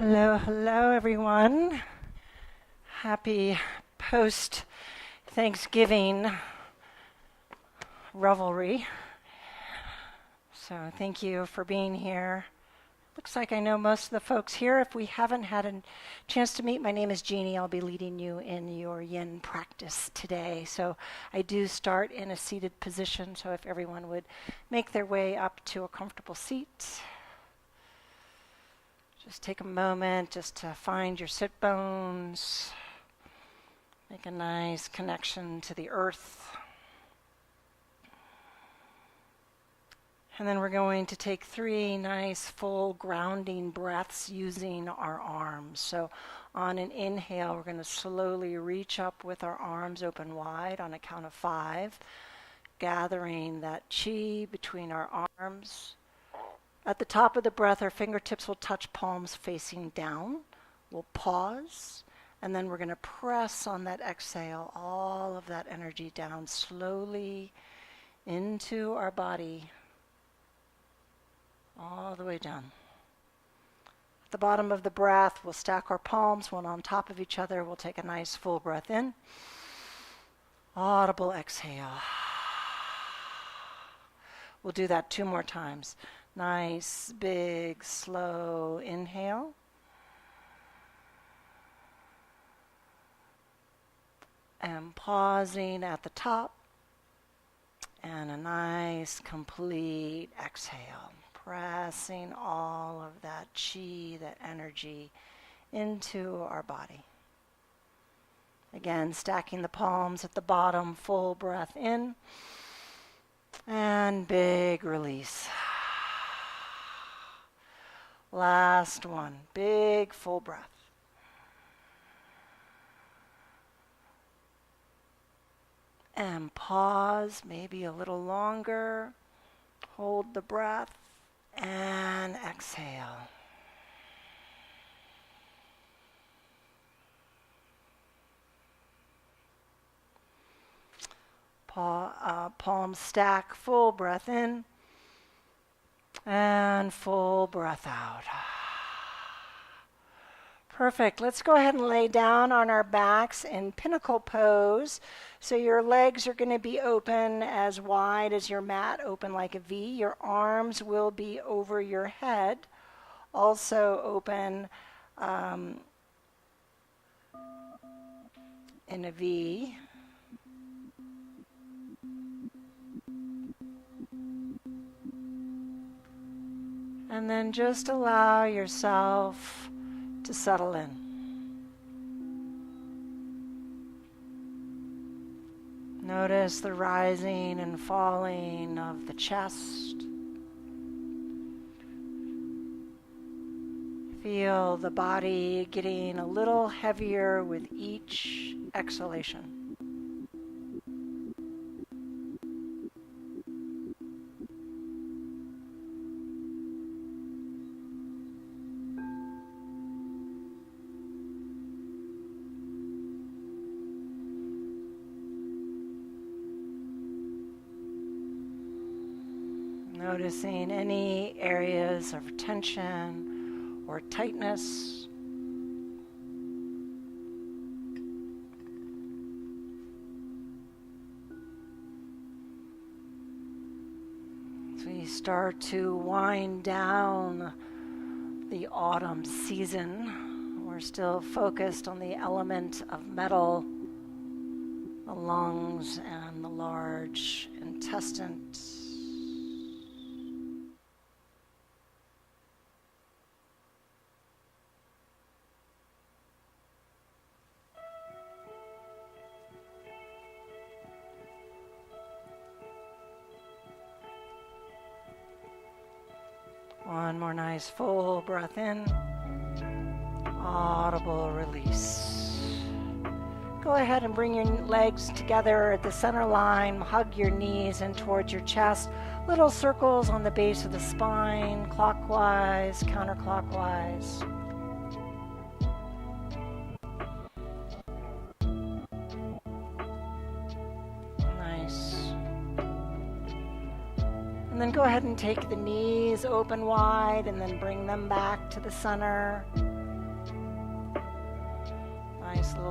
Hello, hello, everyone. Happy post-Thanksgiving revelry. So thank you for being here. Looks like I know most of the folks here. If we haven't had a chance to meet, my name is Jeanne. I'll be leading you in your YIN practice today. So I do start in a seated position, so if everyone would make their way up to a comfortable seat. Just take a moment just to find your sit bones. Make a nice connection to the earth. And then we're going to take 3 nice full grounding breaths using our arms. So on an inhale, we're going to slowly reach up with our arms open wide on a count of 5, gathering that chi between our arms. At the top of the breath, our fingertips will touch palms facing down. We'll pause, and then we're going to press on that exhale all of that energy down slowly into our body, all the way down. At the bottom of the breath, we'll stack our palms one on top of each other. We'll take a nice full breath in. Audible exhale. We'll do that 2 more times. Nice, big, slow inhale. And pausing at the top. And a nice, complete exhale. Pressing all of that chi, that energy into our body. Again, stacking the palms at the bottom, full breath in. And big release. Last one, big full breath. And pause, maybe a little longer. Hold the breath and exhale. Palm stack, full breath in. And full breath out. Perfect. Let's go ahead and lay down on our backs in pinnacle pose. So your legs are going to be open as wide as your mat, open like a V. Your arms will be over your head, also open in a V. And then just allow yourself to settle in. Notice the rising and falling of the chest. Feel the body getting a little heavier with each exhalation. Noticing any areas of tension or tightness. As we start to wind down the autumn season, we're still focused on the element of metal, the lungs and the large intestines. One more nice full breath in. Audible release. Go ahead and bring your legs together at the center line. Hug your knees in towards your chest. Little circles on the base of the spine, clockwise, counterclockwise. And then go ahead and take the knees open wide and then bring them back to the center.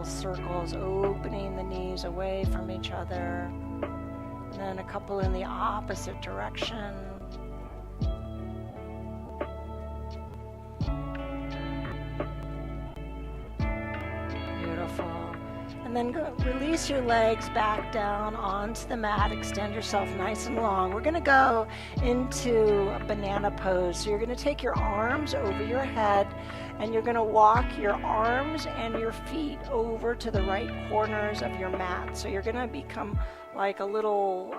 little circles, opening the knees away from each other. And then a couple in the opposite direction. Beautiful. And then release your legs back down onto the mat. Extend yourself nice and long. We're going to go into a banana pose. So you're going to take your arms over your head and you're going to walk your arms and your feet over to the right corners of your mat. So you're going to become like a little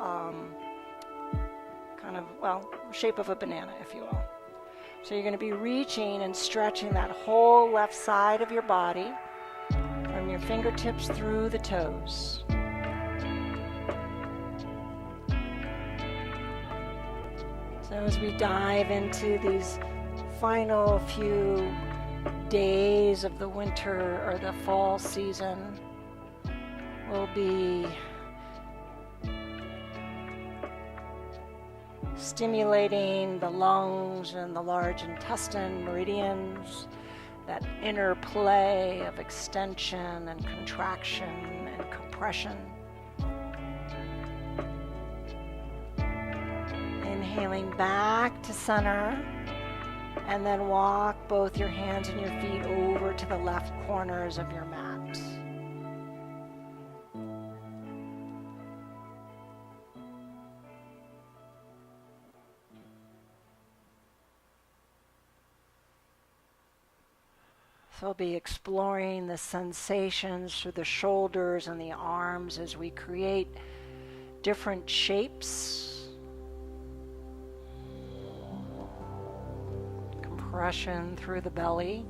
kind of, well, shape of a banana, if you will. So you're going to be reaching and stretching that whole left side of your body, from your fingertips through the toes. So as we dive into these final few days of the winter or the fall season, we'll be stimulating the lungs and the large intestine meridians, that interplay of extension and contraction and compression. Inhaling back to center, and then walk both your hands and your feet over to the left corners of your mat. So we'll be exploring the sensations through the shoulders and the arms as we create different shapes. Compression through the belly.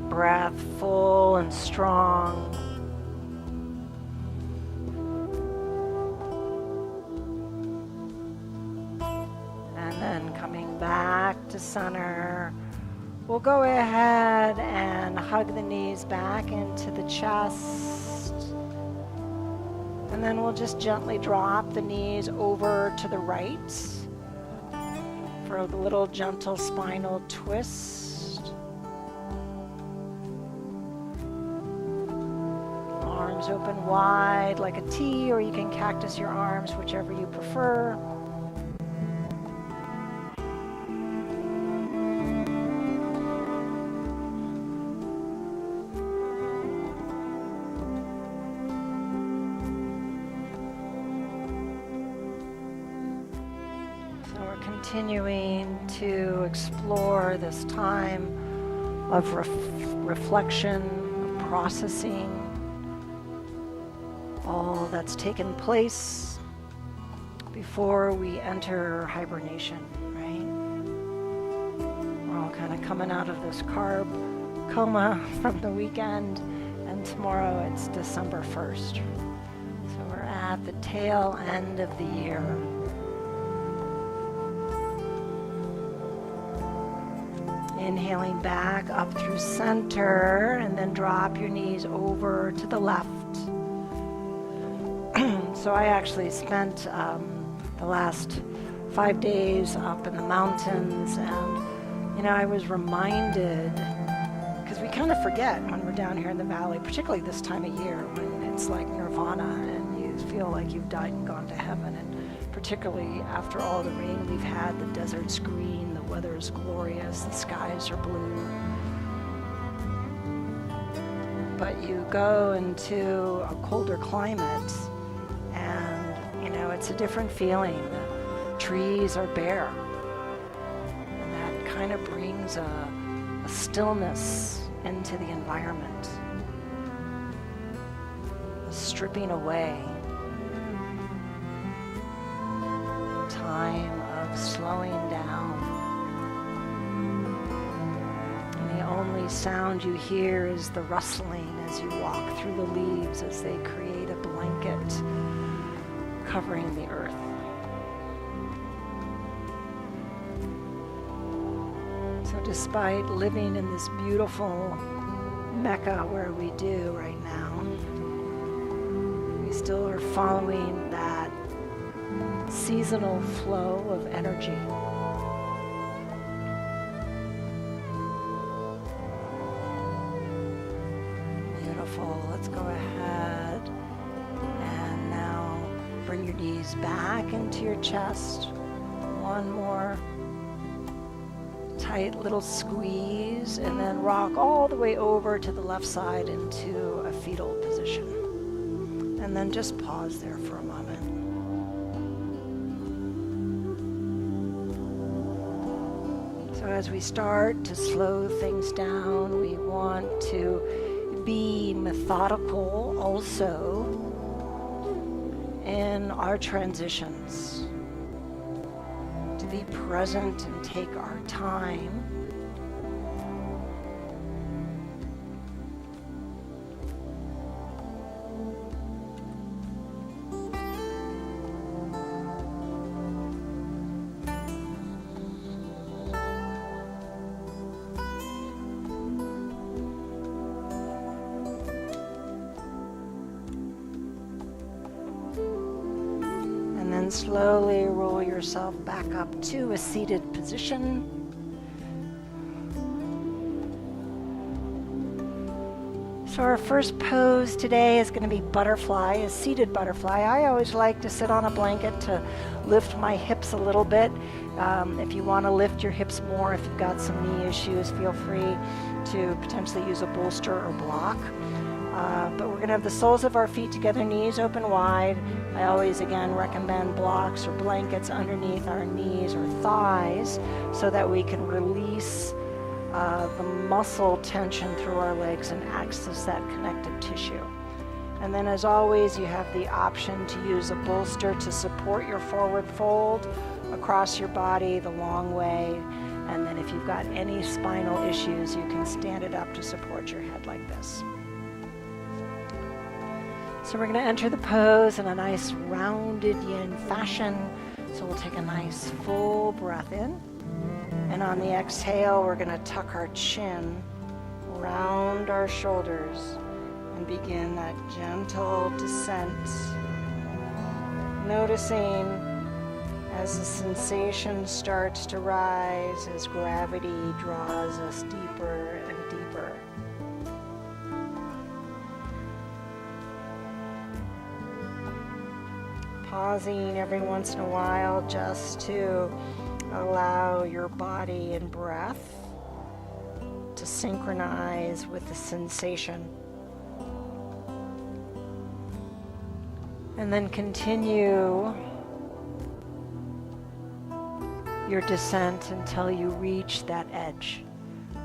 Breath full and strong. And then coming back to center, we'll go ahead and hug the knees back into the chest. And then we'll just gently drop the knees over to the right for a little gentle spinal twist. Open wide like a T, or you can cactus your arms, whichever you prefer. So we're continuing to explore this time of reflection, of processing all that's taken place before we enter hibernation, right? We're all kind of coming out of this carb coma from the weekend, and tomorrow it's December 1st. So we're at the tail end of the year. Inhaling back up through center, and then drop your knees over to the left. So I actually spent the last 5 days up in the mountains, and I was reminded, because we kind of forget when we're down here in the valley, particularly this time of year when it's like nirvana and you feel like you've died and gone to heaven, and particularly after all the rain we've had, the desert's green, the weather is glorious, the skies are blue. But you go into a colder climate, and it's a different feeling. The trees are bare, and that kind of brings a stillness into the environment, a stripping away, time of slowing down sound you hear is the rustling as you walk through the leaves as they create a blanket covering the earth. So despite living in this beautiful Mecca where we do right now, we still are following that seasonal flow of energy. Beautiful. Let's go ahead and now bring your knees back into your chest. One more tight little squeeze, and then rock all the way over to the left side into a fetal position. And then just pause there for a moment. So as we start to slow things down, we want to be methodical also in our transitions. To be present and take our time. And then slowly roll yourself back up to a seated position. So our first pose today is going to be butterfly, a seated butterfly. I always like to sit on a blanket to lift my hips a little bit. If you want to lift your hips more, if you've got some knee issues, feel free to potentially use a bolster or block. But we're going to have the soles of our feet together, knees open wide. I always, again, recommend blocks or blankets underneath our knees or thighs so that we can release the muscle tension through our legs and access that connective tissue. And then, as always, you have the option to use a bolster to support your forward fold across your body the long way. And then if you've got any spinal issues, you can stand it up to support your head like this. So we're going to enter the pose in a nice rounded yin fashion. So we'll take a nice full breath in. And on the exhale, we're going to tuck our chin, round our shoulders, and begin that gentle descent. Noticing as the sensation starts to rise, as gravity draws us deeper and deeper. Pausing every once in a while just to allow your body and breath to synchronize with the sensation. And then continue your descent until you reach that edge,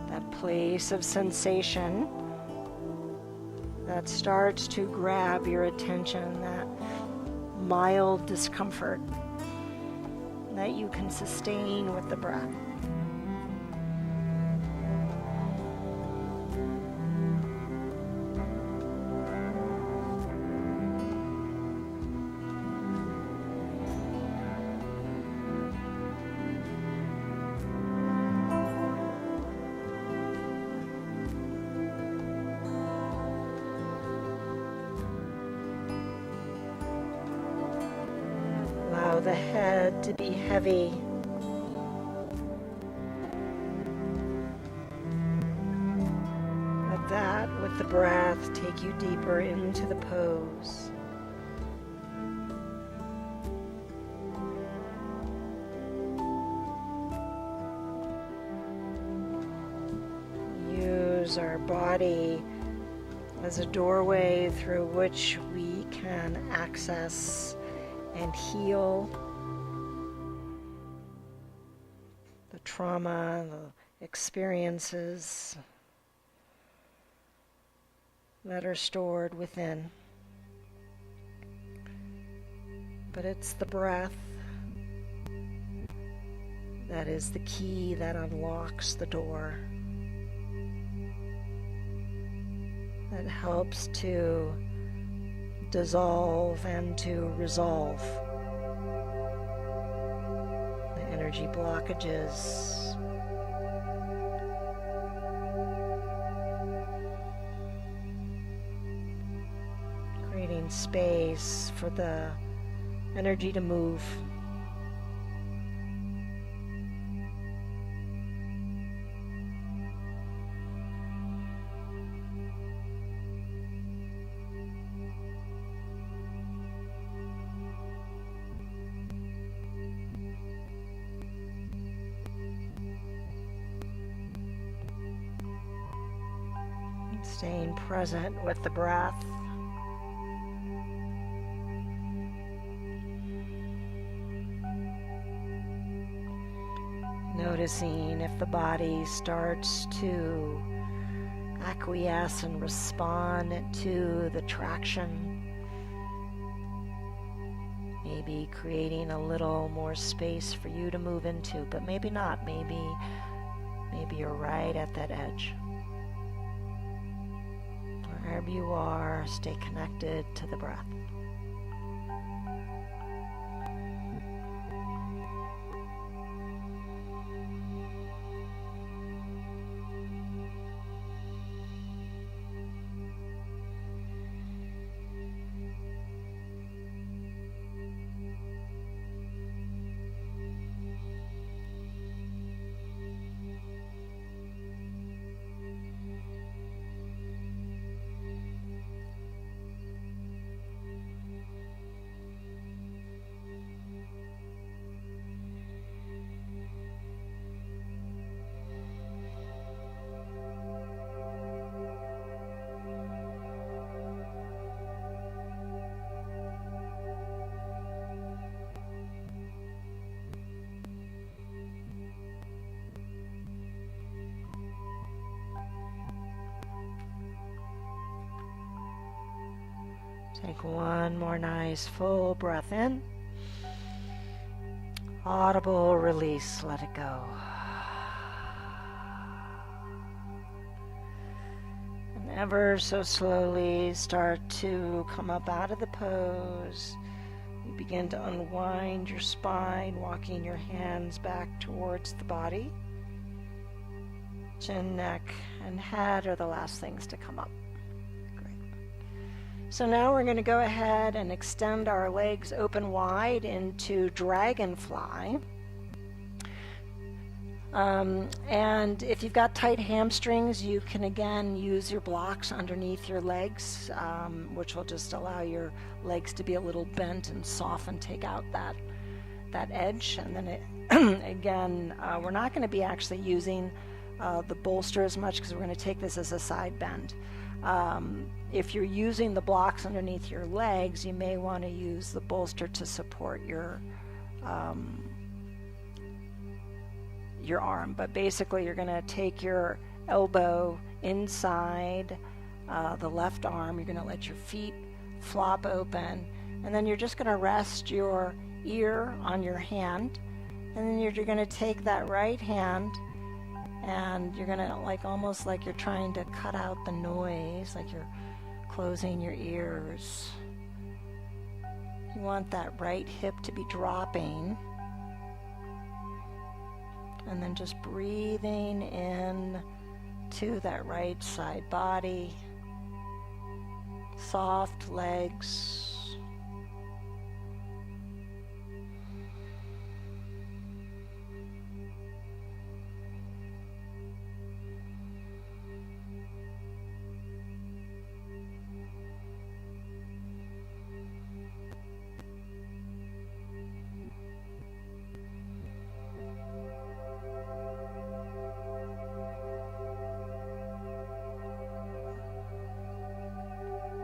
that place of sensation that starts to grab your attention, that mild discomfort that you can sustain with the breath. The head to be heavy. Let that, with the breath, take you deeper into the pose. Use our body as a doorway through which we can access and heal the trauma, the experiences that are stored within. But it's the breath that is the key that unlocks the door. that helps to dissolve and to resolve the energy blockages. Creating space for the energy to move. Staying present with the breath. Noticing if the body starts to acquiesce and respond to the traction. Maybe creating a little more space for you to move into, but maybe not. Maybe you're right at that edge. Wherever you are, stay connected to the breath. Take one more nice full breath in. Audible release, let it go. And ever so slowly start to come up out of the pose. You begin to unwind your spine, walking your hands back towards the body. Chin, neck, and head are the last things to come up. So now we're going to go ahead and extend our legs open wide into dragonfly. And if you've got tight hamstrings, you can again use your blocks underneath your legs, which will just allow your legs to be a little bent and soft and take out that edge. And then again, we're not going to be actually using the bolster as much because we're going to take this as a side bend. If you're using the blocks underneath your legs, you may want to use the bolster to support your arm. But basically, you're going to take your elbow inside the left arm. You're going to let your feet flop open, and then you're just going to rest your ear on your hand, and then you're going to take that right hand and you're going to almost like you're trying to cut out the noise, like you're closing your ears. You want that right hip to be dropping. And then just breathing in to that right side body. Soft legs.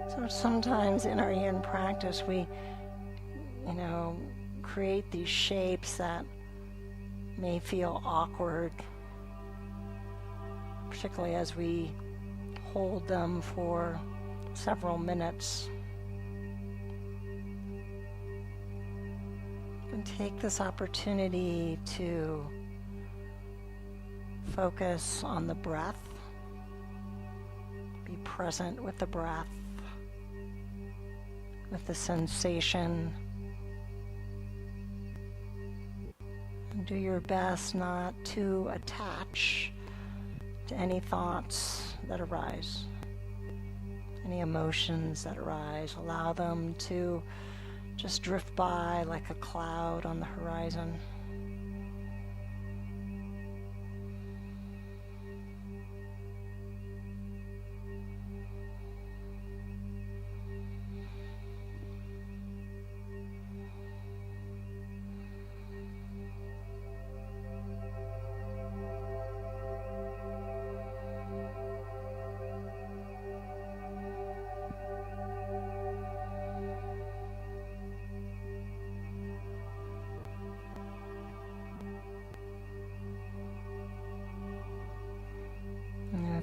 So sometimes in our yin practice, we, create these shapes that may feel awkward, particularly as we hold them for several minutes. And take this opportunity to focus on the breath. Be present with the breath, with the sensation. And do your best not to attach to any thoughts that arise, any emotions that arise. Allow them to just drift by like a cloud on the horizon.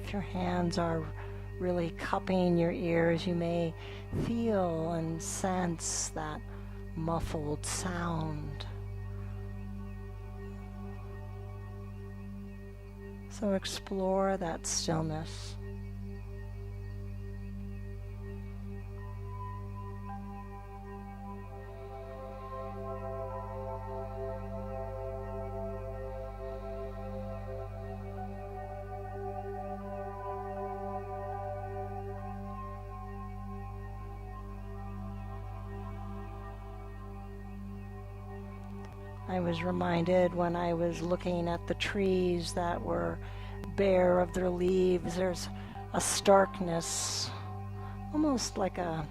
If your hands are really cupping your ears, you may feel and sense that muffled sound. So explore that stillness. I was reminded when I was looking at the trees that were bare of their leaves, there's a starkness, almost like a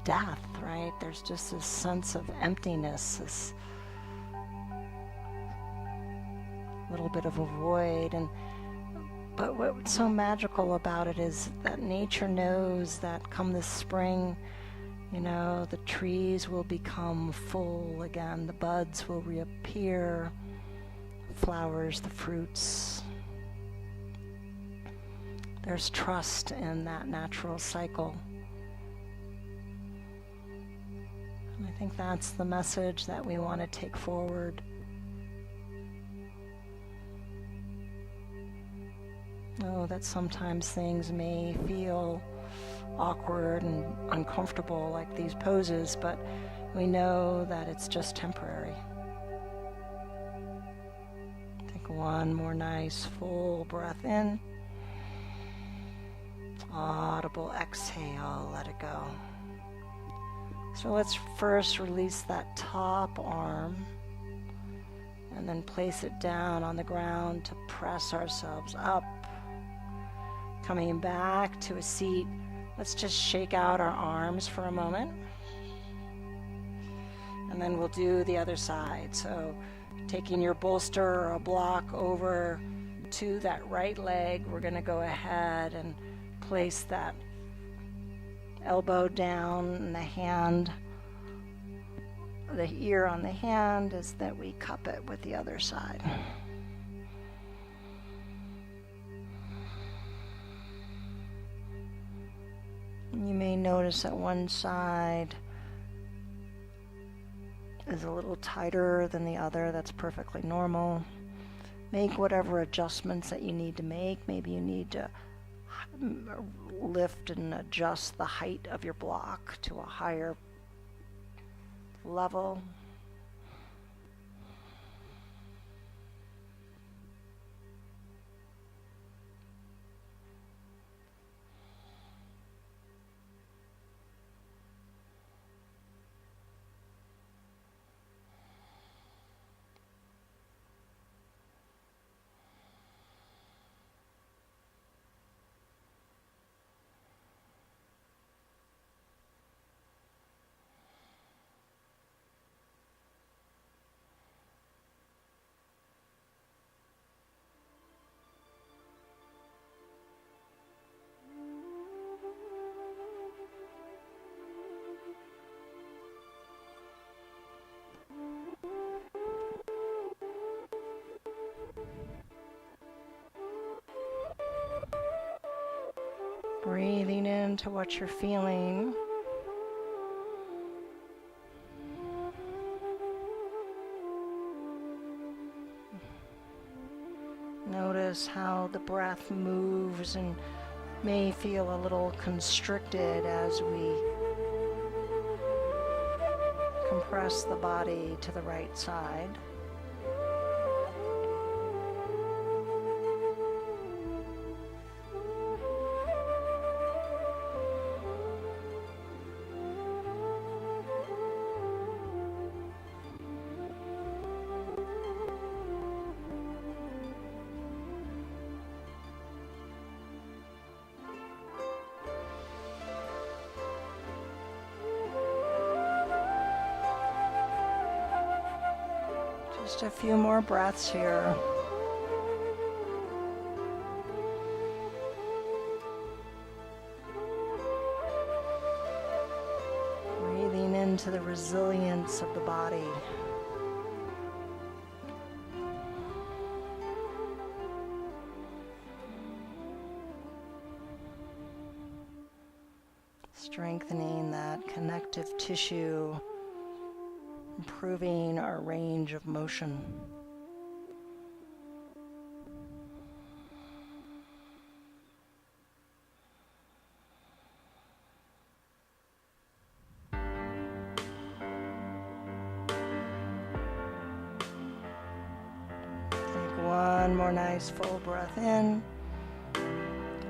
death, right? There's just this sense of emptiness, this little bit of a void. But what's so magical about it is that nature knows that come this spring, the trees will become full again, the buds will reappear, flowers, the fruits. There's trust in that natural cycle. And I think that's the message that we want to take forward. Know that sometimes things may feel awkward and uncomfortable, like these poses, but we know that it's just temporary. Take one more nice full breath in. Audible exhale, let it go. So let's first release that top arm and then place it down on the ground to press ourselves up. Coming back to a seat, let's just shake out our arms for a moment. And then we'll do the other side. So taking your bolster or a block over to that right leg, we're going to go ahead and place that elbow down and the ear on the hand is that we cup it with the other side. You may notice that one side is a little tighter than the other. That's perfectly normal. Make whatever adjustments that you need to make. Maybe you need to lift and adjust the height of your block to a higher level. Breathing into what you're feeling. Notice how the breath moves and may feel a little constricted as we compress the body to the right side. Just a few more breaths here. Breathing into the resilience of the body. Strengthening that connective tissue, improving our range of motion. Take one more nice full breath in.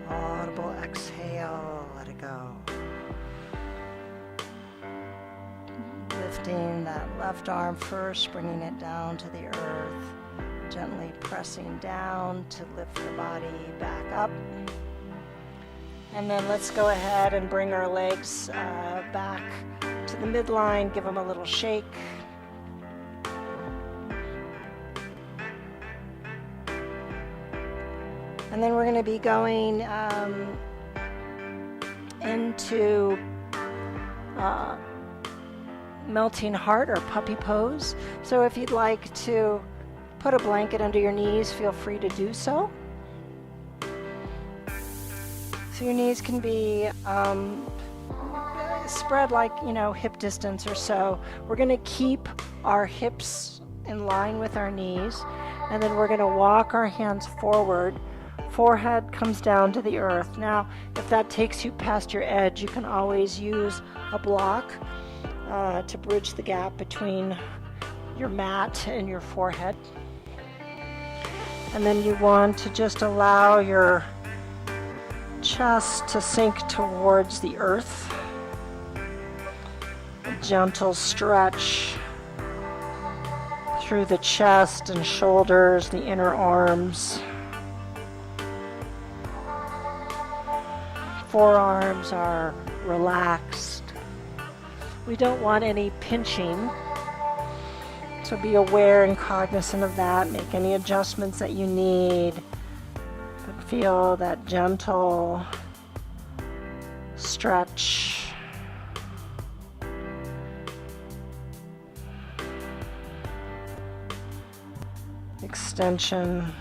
Audible exhale, let it go. Lifting that left arm first, bringing it down to the earth, gently pressing down to lift the body back up. And then let's go ahead and bring our legs back to the midline, give them a little shake. And then we're going to be going into melting heart or puppy pose. So if you'd like to put a blanket under your knees, feel free to do so. So your knees can be spread like, hip distance or so. We're going to keep our hips in line with our knees, and then we're going to walk our hands forward. Forehead comes down to the earth. Now, if that takes you past your edge, you can always use a block to bridge the gap between your mat and your forehead. And then you want to just allow your chest to sink towards the earth. A gentle stretch through the chest and shoulders, the inner arms. Forearms are relaxed. We don't want any pinching, so be aware and cognizant of that. Make any adjustments that you need, but feel that gentle stretch. Extension.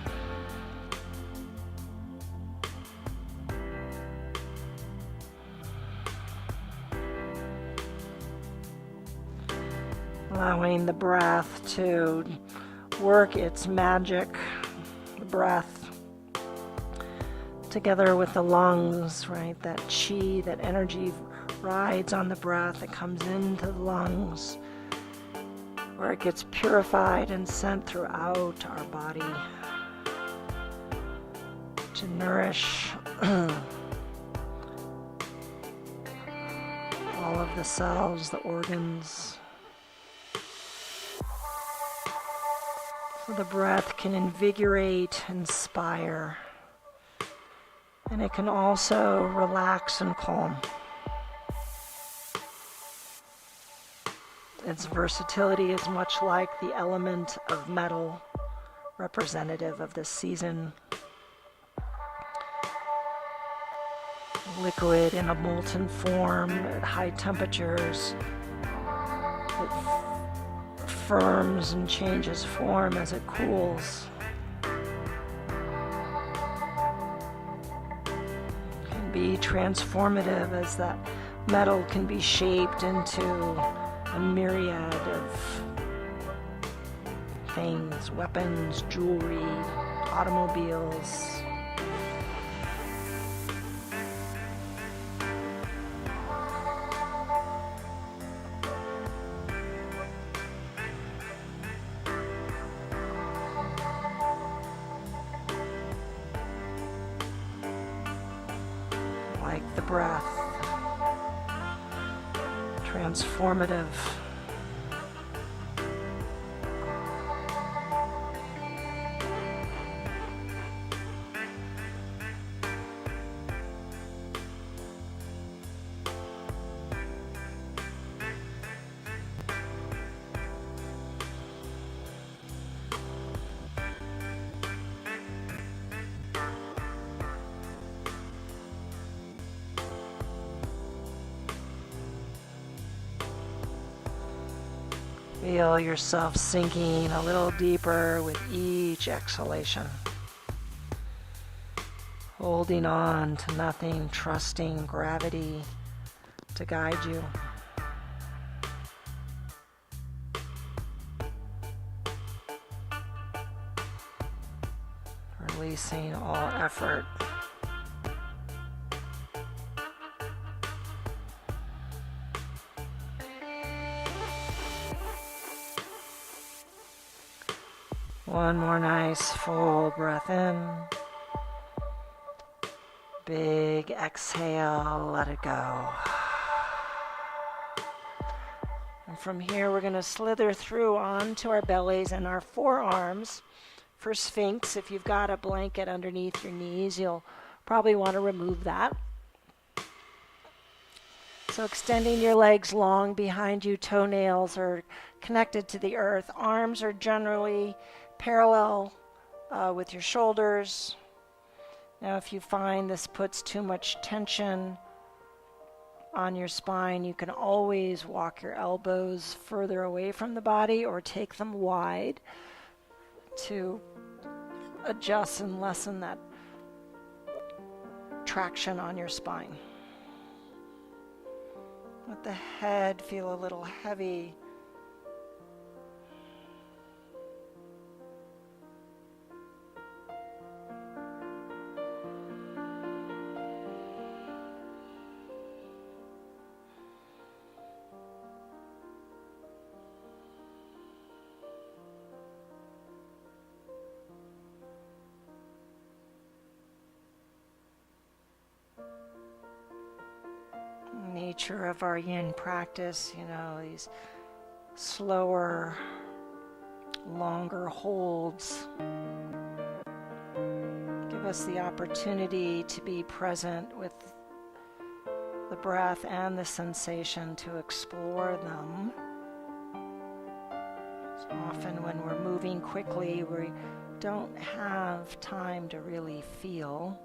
Allowing the breath to work its magic, the breath together with the lungs, right? That chi, that energy rides on the breath. It comes into the lungs where it gets purified and sent throughout our body to nourish all of the cells, the organs. So the breath can invigorate, inspire, and it can also relax and calm. Its versatility is much like the element of metal, representative of this season. Liquid in a molten form at high temperatures. It firms and changes form as it cools. It can be transformative as that metal can be shaped into a myriad of things, weapons, jewelry, automobiles. Like the breath, transformative. Feel yourself sinking a little deeper with each exhalation. Holding on to nothing, trusting gravity to guide you. Releasing all effort. One more nice full breath in. Big exhale, let it go. And from here we're going to slither through onto our bellies and our forearms for Sphinx. If you've got a blanket underneath your knees, you'll probably want to remove that. So extending your legs long behind you, toenails are connected to the earth. Arms are generally parallel with your shoulders. Now if you find this puts too much tension on your spine, you can always walk your elbows further away from the body or take them wide to adjust and lessen that traction on your spine. Let the head feel a little heavy. Nature of our yin practice, these slower, longer holds give us the opportunity to be present with the breath and the sensation, to explore them. So often when we're moving quickly, we don't have time to really feel.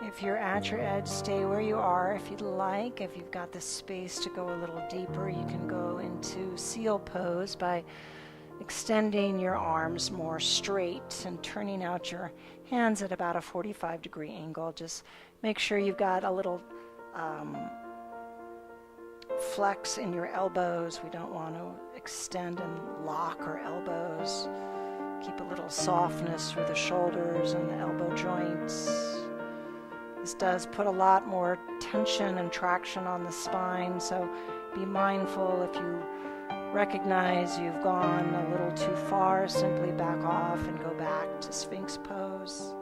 If you're at your edge, stay where you are. If you'd like, if you've got the space to go a little deeper, you can go into seal pose by extending your arms more straight and turning out your hands at about a 45-degree angle. Just make sure you've got a little flex in your elbows. We don't want to extend and lock our elbows. Keep a little softness through the shoulders and the elbow joints. This does put a lot more tension and traction on the spine, so be mindful if you recognize you've gone a little too far, simply back off and go back to Sphinx pose.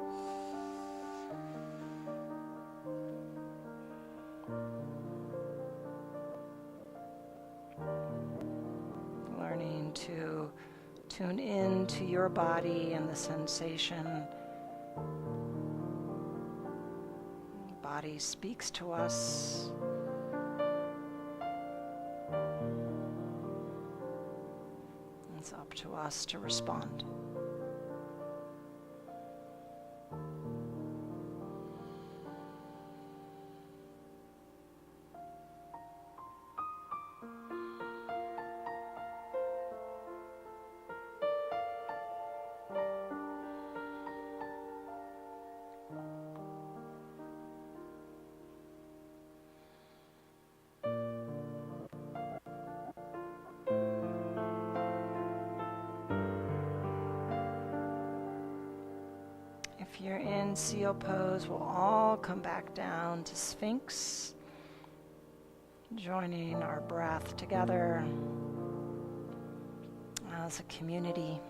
Learning to tune in to your body and the sensation. The body speaks to us. It's up to us to respond. If you're in seal pose, we'll all come back down to Sphinx, joining our breath together as a community.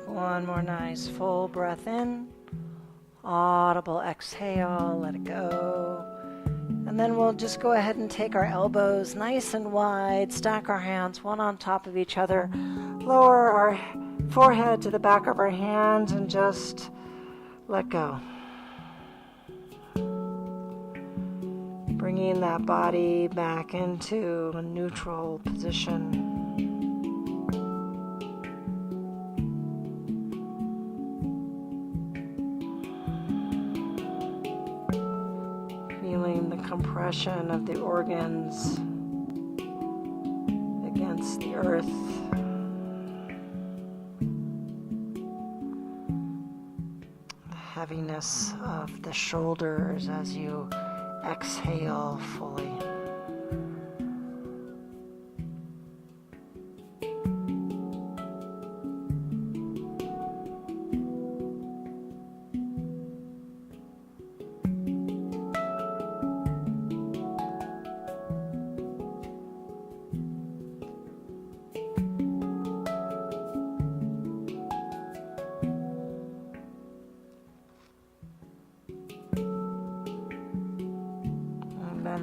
One more nice full breath in, audible exhale, let it go. And then we'll just go ahead and take our elbows nice and wide, stack our hands one on top of each other, lower our forehead to the back of our hands and just let go. Bringing that body back into a neutral position. Feeling the compression of the organs against the earth. The heaviness of the shoulders as you exhale fully.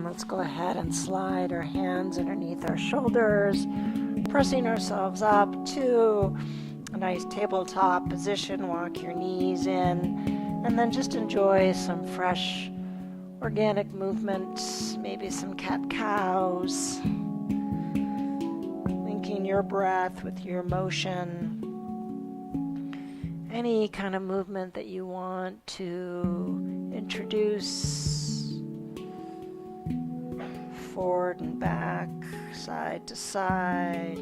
Let's go ahead and slide our hands underneath our shoulders, pressing ourselves up to a nice tabletop position. Walk your knees in, and then just enjoy some fresh organic movement, maybe some cat-cows, linking your breath with your motion. Any kind of movement that you want to introduce. Forward and back, side to side.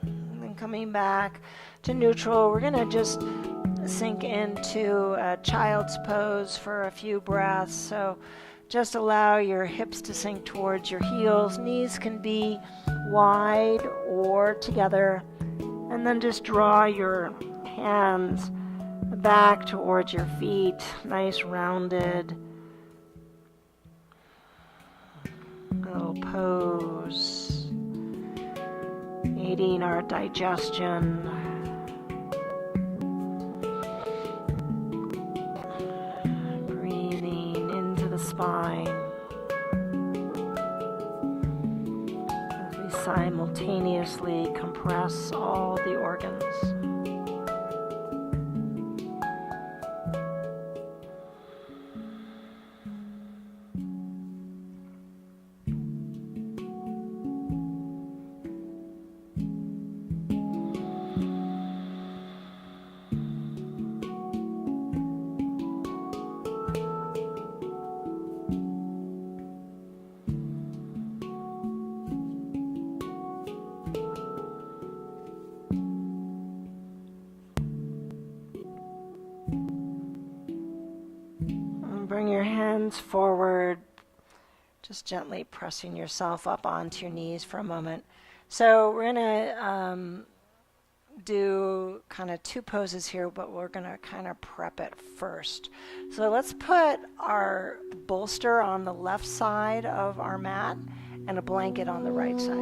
And then coming back to neutral, we're going to just sink into a child's pose for a few breaths. So just allow your hips to sink towards your heels. Knees can be wide or together. And then just draw your hands back towards your feet. Nice rounded little pose, aiding our digestion. Spine as we simultaneously compress all the organs. hands forward, just gently pressing yourself up onto your knees for a moment. So we're going to do kind of two poses here, but we're going to kind of prep it first. So let's put our bolster on the left side of our mat and a blanket on the right side.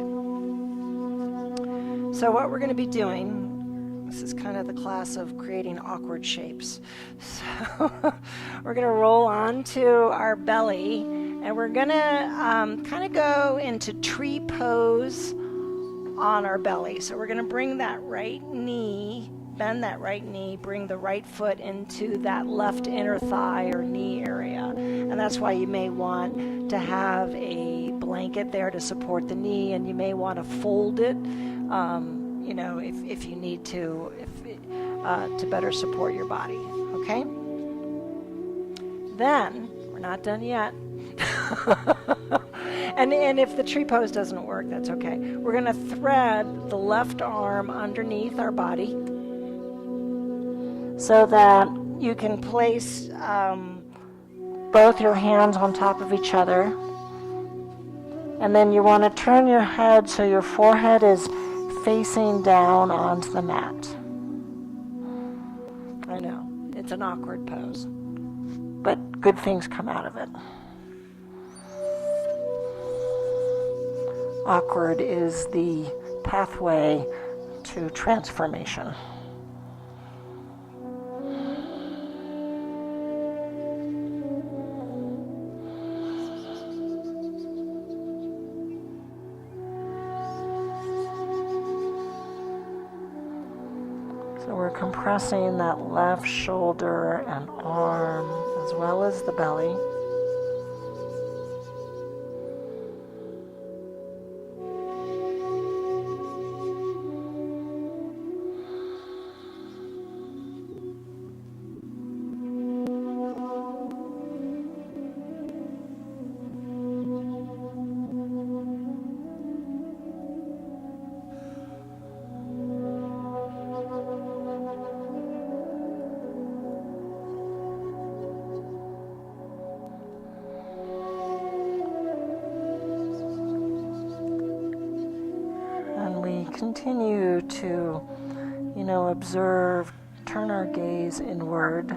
So what we're going to be doing, this is kind of the class of creating awkward shapes. So we're going to roll onto our belly, and we're going to kind of go into tree pose on our belly. So we're going to bring that right knee, bend that right knee, bring the right foot into that left inner thigh or knee area. And that's why you may want to have a blanket there to support the knee, and you may want to fold it, you know, if you need to, to better support your body. Okay? Then, we're not done yet. And if the tree pose doesn't work, that's okay. We're going to thread the left arm underneath our body so that you can place both your hands on top of each other. And then you want to turn your head so your forehead is facing down onto the mat. I know, it's an awkward pose, but good things come out of it. Awkward is the pathway to transformation. So we're compressing that left shoulder and arm as well as the belly. Continue to, observe, turn our gaze inward,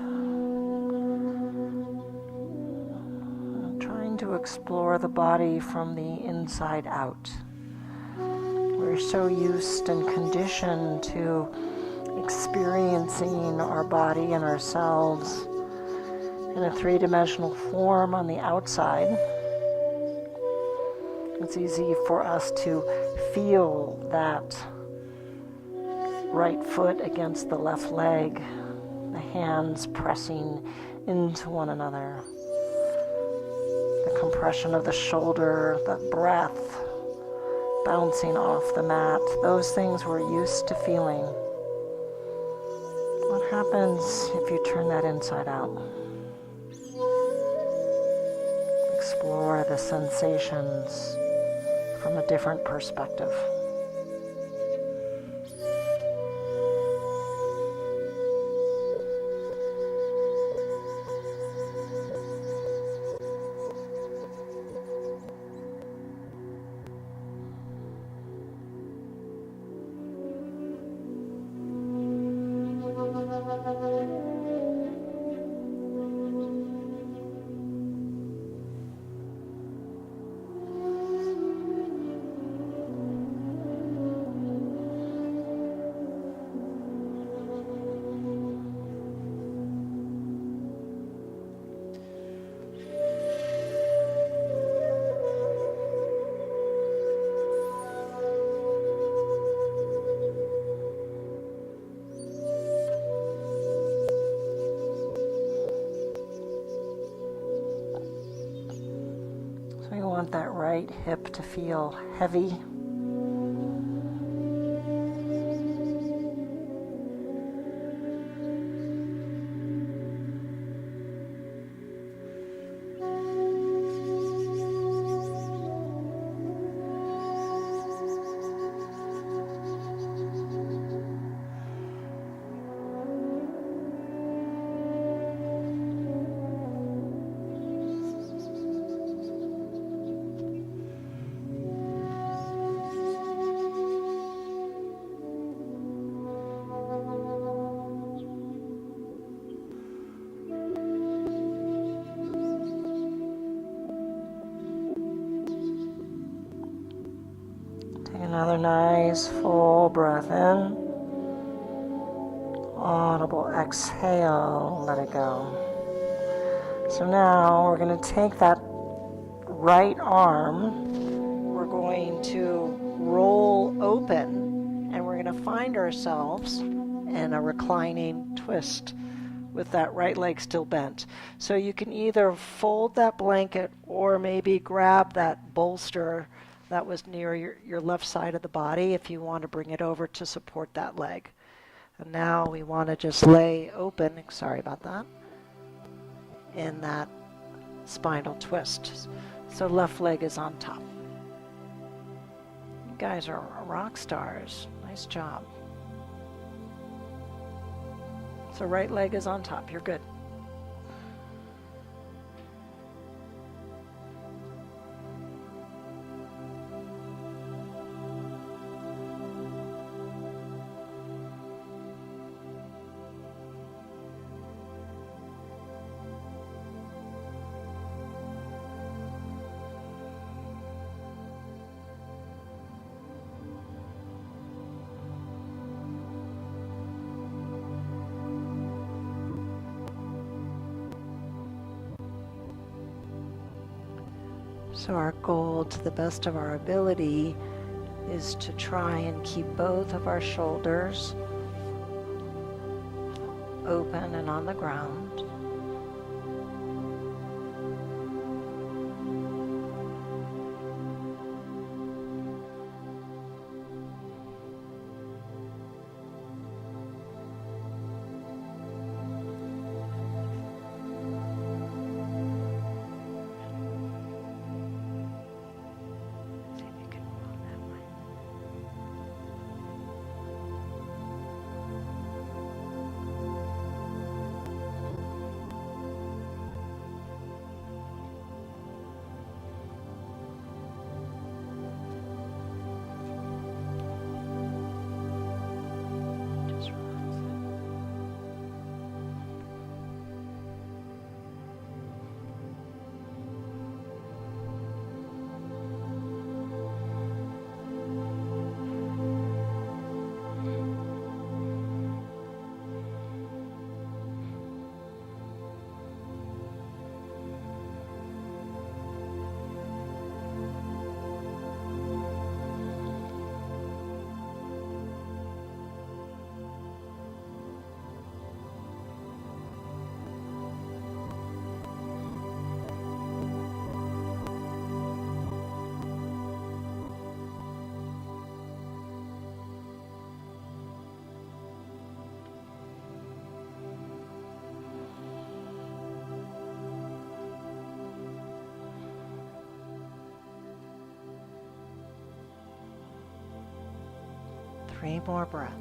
trying to explore the body from the inside out. We're so used and conditioned to experiencing our body and ourselves in a three-dimensional form on the outside. It's easy for us to feel that right foot against the left leg, the hands pressing into one another, the compression of the shoulder, the breath bouncing off the mat. Those things we're used to feeling. What happens if you turn that inside out? Explore the sensations from a different perspective. We want that right hip to feel heavy. nice full breath in. Audible exhale, let it go. So now we're going to take that right arm, we're going to roll open, and we're going to find ourselves in a reclining twist with that right leg still bent. So you can either fold that blanket or maybe grab that bolster that was near your left side of the body if you want to bring it over to support that leg. And now we want to just lay open, sorry about that, in that spinal twist. So left leg is on top. You guys are rock stars. Nice job. So right leg is on top. You're good. So our goal, to the best of our ability, is to try and keep both of our shoulders open and on the ground. Three more breaths.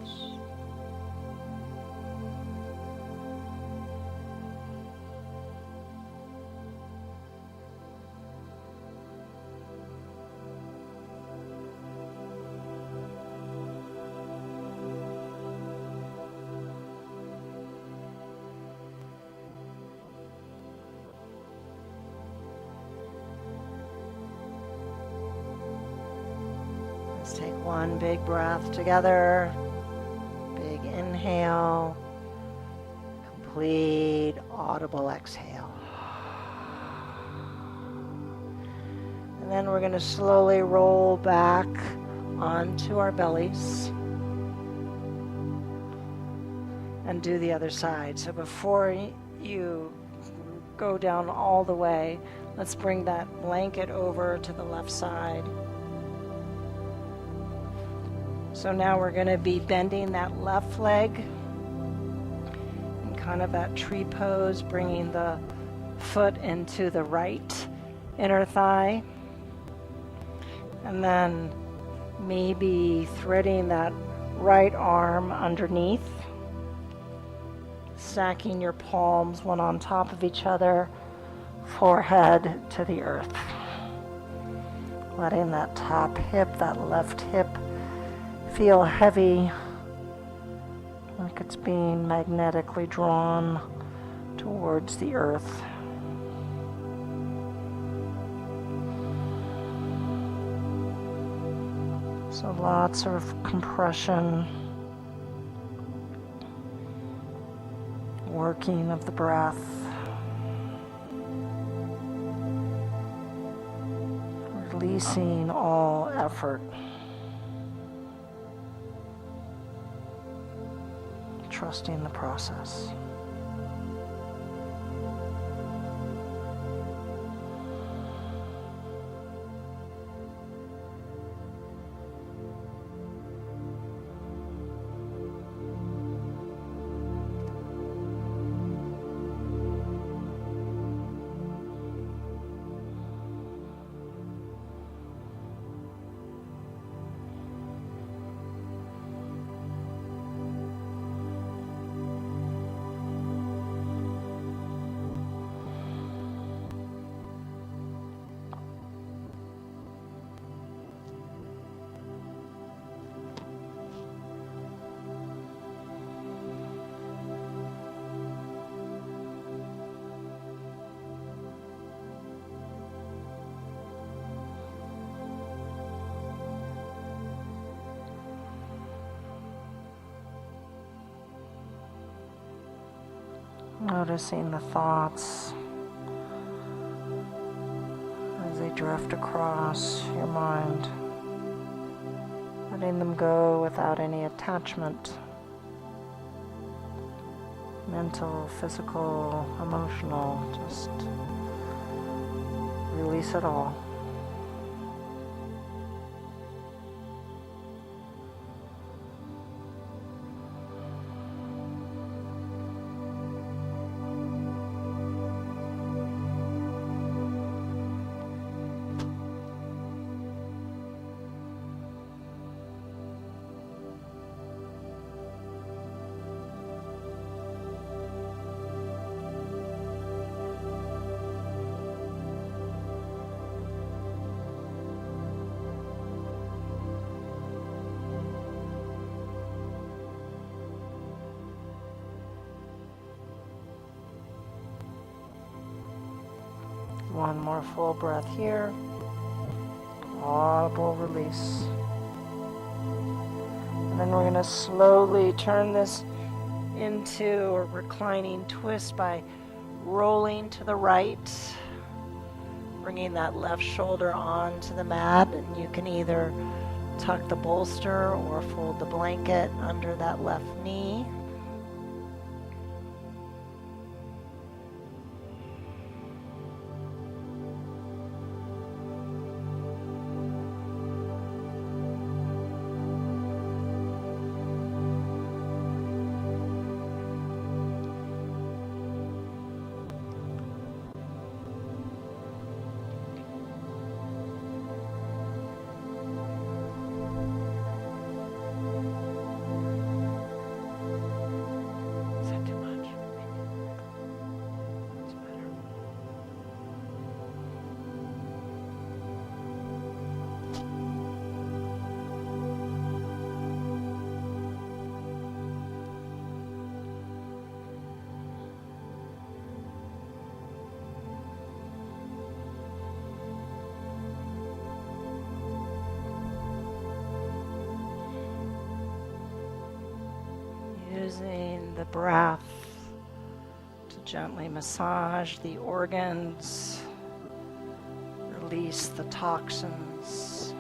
Let's take one big breath together. Big inhale. Complete audible exhale. And then we're going to slowly roll back onto our bellies and do the other side. So before you go down all the way, let's bring that blanket over to the left side. So now we're going to be bending that left leg in kind of that tree pose, bringing the foot into the right inner thigh. And then maybe threading that right arm underneath, stacking your palms one on top of each other, forehead to the earth. Letting that top hip, that left hip, feel heavy, like it's being magnetically drawn towards the earth. So lots of compression, working of the breath, releasing all effort, trusting the process. Noticing the thoughts as they drift across your mind, letting them go without any attachment, mental, physical, emotional, just release it all. One more full breath here. Audible release. And then we're going to slowly turn this into a reclining twist by rolling to the right, bringing that left shoulder onto the mat, and you can either tuck the bolster or fold the blanket under that left knee. Using the breath to gently massage the organs, release the toxins.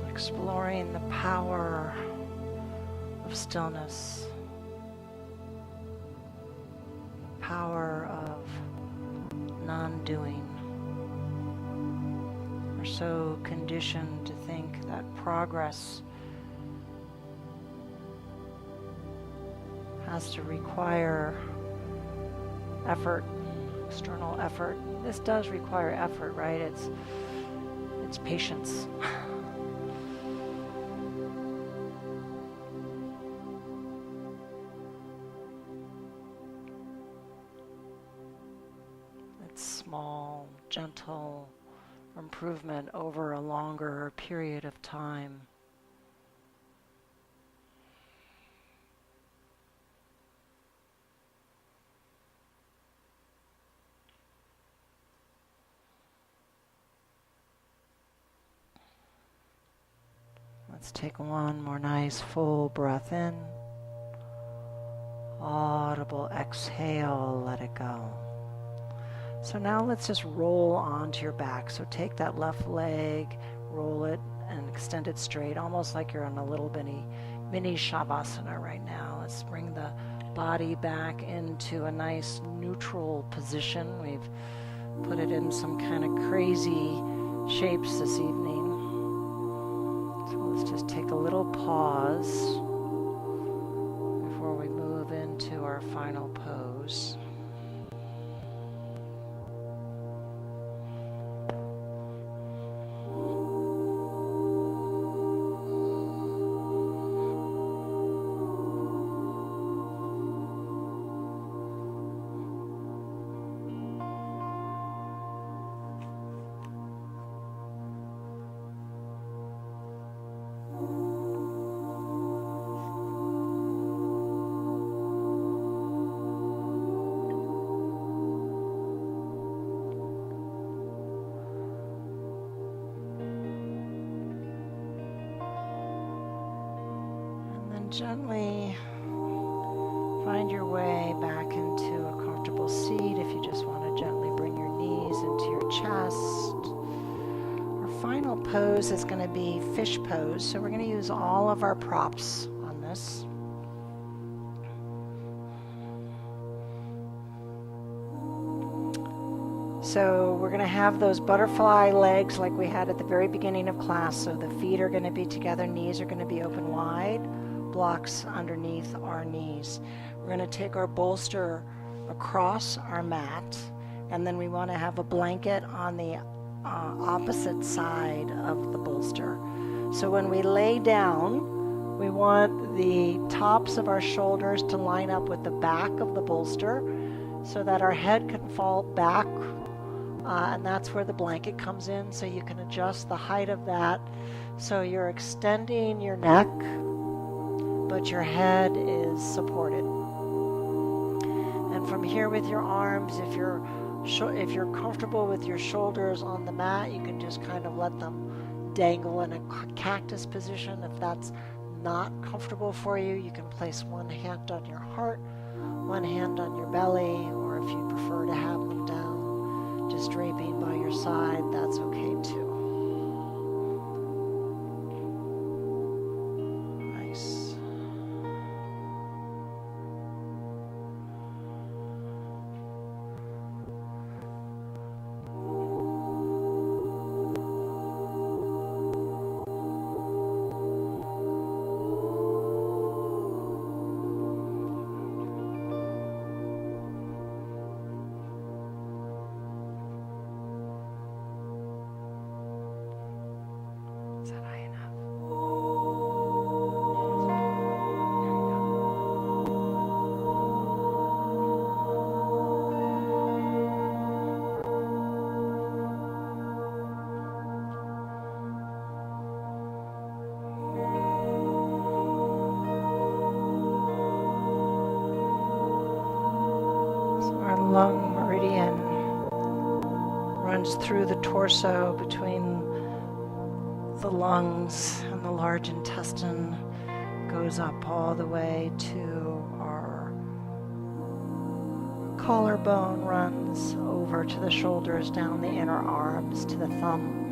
Exploring the power of stillness, power of non-doing. We're so conditioned to think that progress has to require effort, external effort. This does require effort, right? It's patience. small, gentle improvement over a longer period of time. Let's take one more nice full breath in. Audible exhale, let it go. So now let's just roll onto your back. So take that left leg, roll it and extend it straight, almost like you're on a little mini shavasana right now. Let's bring the body back into a nice neutral position. We've put it in some kind of crazy shapes this evening. So let's just take a little pause before we move into our final pose. Gently find your way back into a comfortable seat if you just want to gently bring your knees into your chest. Our final pose is going to be fish pose, so we're going to use all of our props on this. So we're going to have those butterfly legs like we had at the very beginning of class. So the feet are going to be together, knees are going to be open wide. Blocks underneath our knees. We're going to take our bolster across our mat, and then we want to have a blanket on the opposite side of the bolster. So when we lay down, we want the tops of our shoulders to line up with the back of the bolster so that our head can fall back, and that's where the blanket comes in. So you can adjust the height of that so you're extending your neck, but your head is supported. And from here with your arms, if you're comfortable with your shoulders on the mat, you can just kind of let them dangle in a cactus position. If that's not comfortable for you, you can place one hand on your heart, one hand on your belly, or if you prefer to have them down, just draping by your side, that's okay too. Lung meridian runs through the torso between the lungs and the large intestine, goes up all the way to our collarbone, runs over to the shoulders, down the inner arms to the thumb.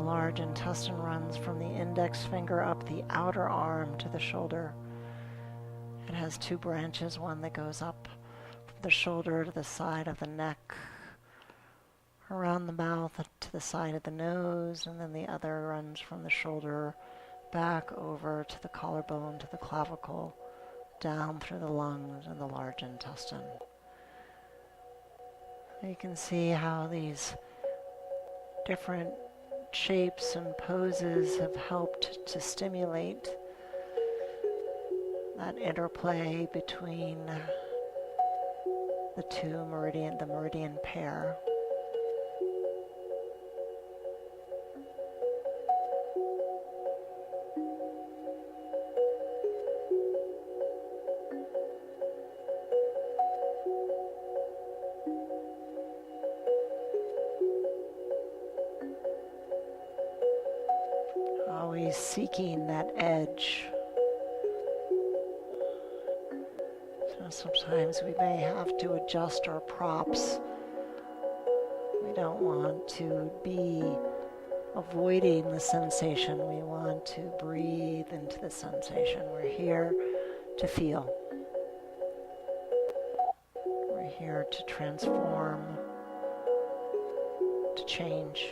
Large intestine runs from the index finger up the outer arm to the shoulder. It has two branches, one that goes up from the shoulder to the side of the neck, around the mouth to the side of the nose, and then the other runs from the shoulder back over to the collarbone to the clavicle, down through the lungs and the large intestine. You can see how these different shapes and poses have helped to stimulate that interplay between the the meridian pair. Always seeking that edge. So sometimes we may have to adjust our props. We don't want to be avoiding the sensation. We want to breathe into the sensation. We're here to feel. We're here to transform, to change.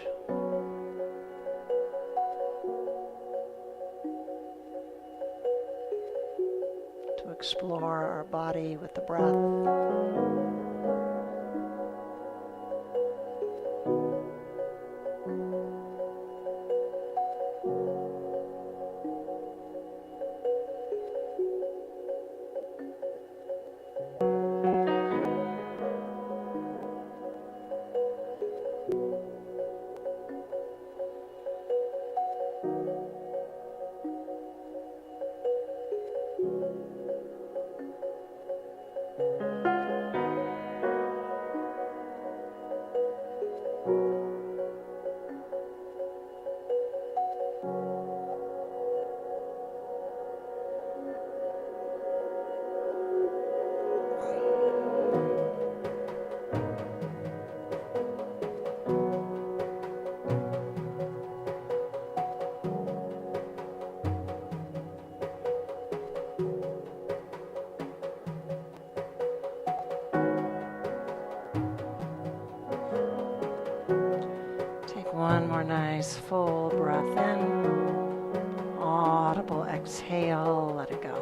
To explore our body with the breath. One more nice full breath in, audible exhale, let it go.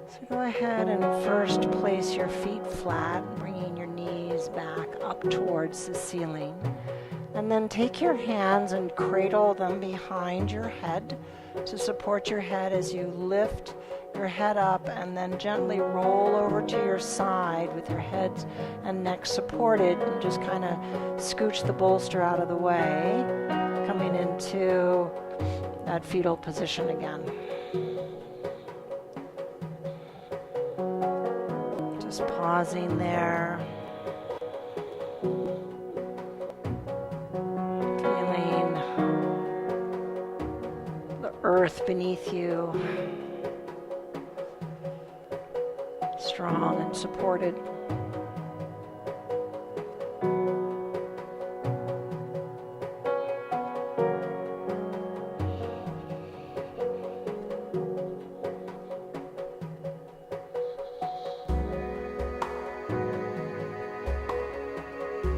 So go ahead and first place your feet flat, bringing your knees back up towards the ceiling. And then take your hands and cradle them behind your head to support your head as you lift your head up, and then gently roll over to your side with your head and neck supported, and just kind of scooch the bolster out of the way, coming into that fetal position again. Just pausing there. Feeling the earth beneath you. Strong and supported.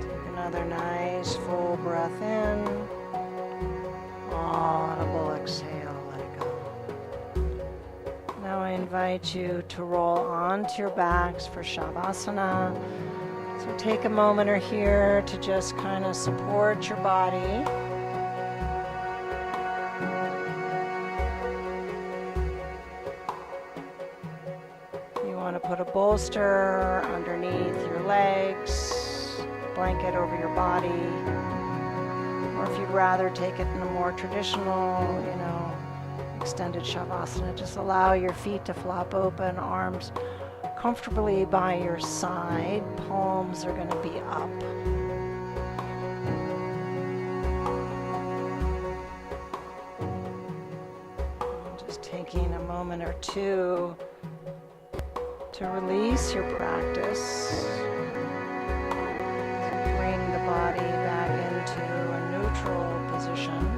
Take another nice full breath in. Audible exhale, let it go. Now I invite you to roll onto your backs for Shavasana. So take a moment or here to just kind of support your body. You want to put a bolster underneath your legs, blanket over your body, or if you'd rather take it in a more traditional, extended Shavasana, just allow your feet to flop open, arms comfortably by your side, palms are going to be up. Just taking a moment or two to release your practice. Bring the body back into a neutral position.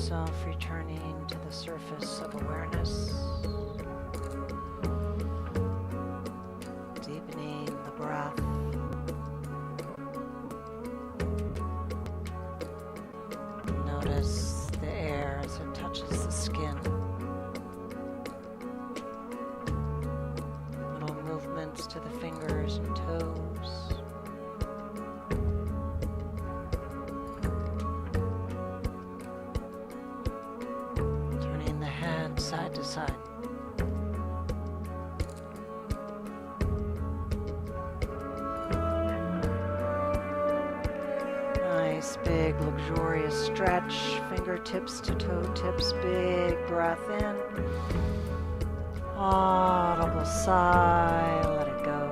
yourself returning to the surface of awareness, deepening the breath. Notice the air as it touches the skin. Little movements to the fingers and toes. Turning the head side to side. Nice, big, luxurious stretch, fingertips to toe tips, big breath in. Audible sigh, let it go.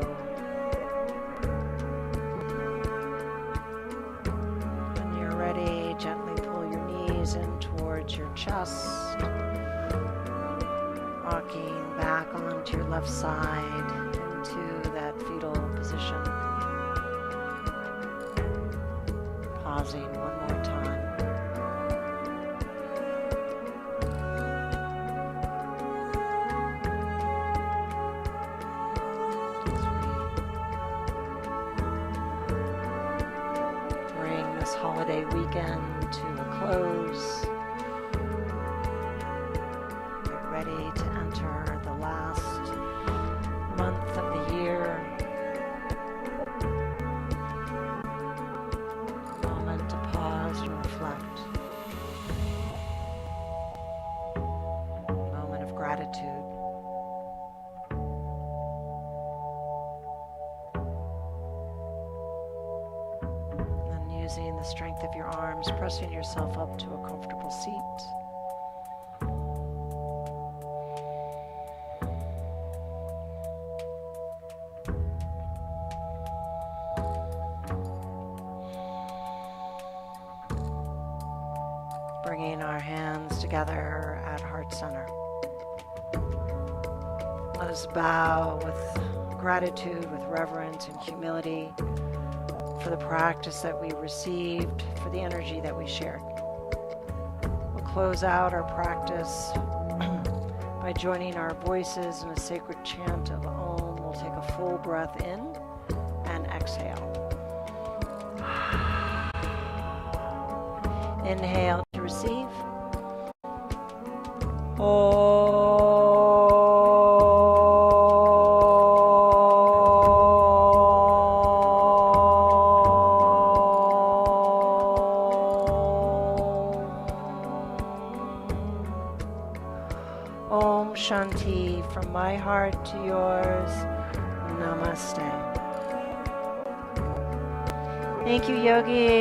When you're ready, gently pull your knees in towards your chest, rocking back onto your left side into that fetal position. Pausing one more time. Bring this holiday weekend to a close. Get ready to enter the last month of the year. Moment of gratitude. And using the strength of your arms, pressing yourself up to a comfortable seat. Bringing our hands together at heart center. Let us bow with gratitude, with reverence and humility for the practice that we received, for the energy that we shared. We'll close out our practice by joining our voices in a sacred chant of Om. We'll take a full breath in and exhale. Inhale to receive. Om Shanti, from my heart to yours. Namaste. Thank you, yogis.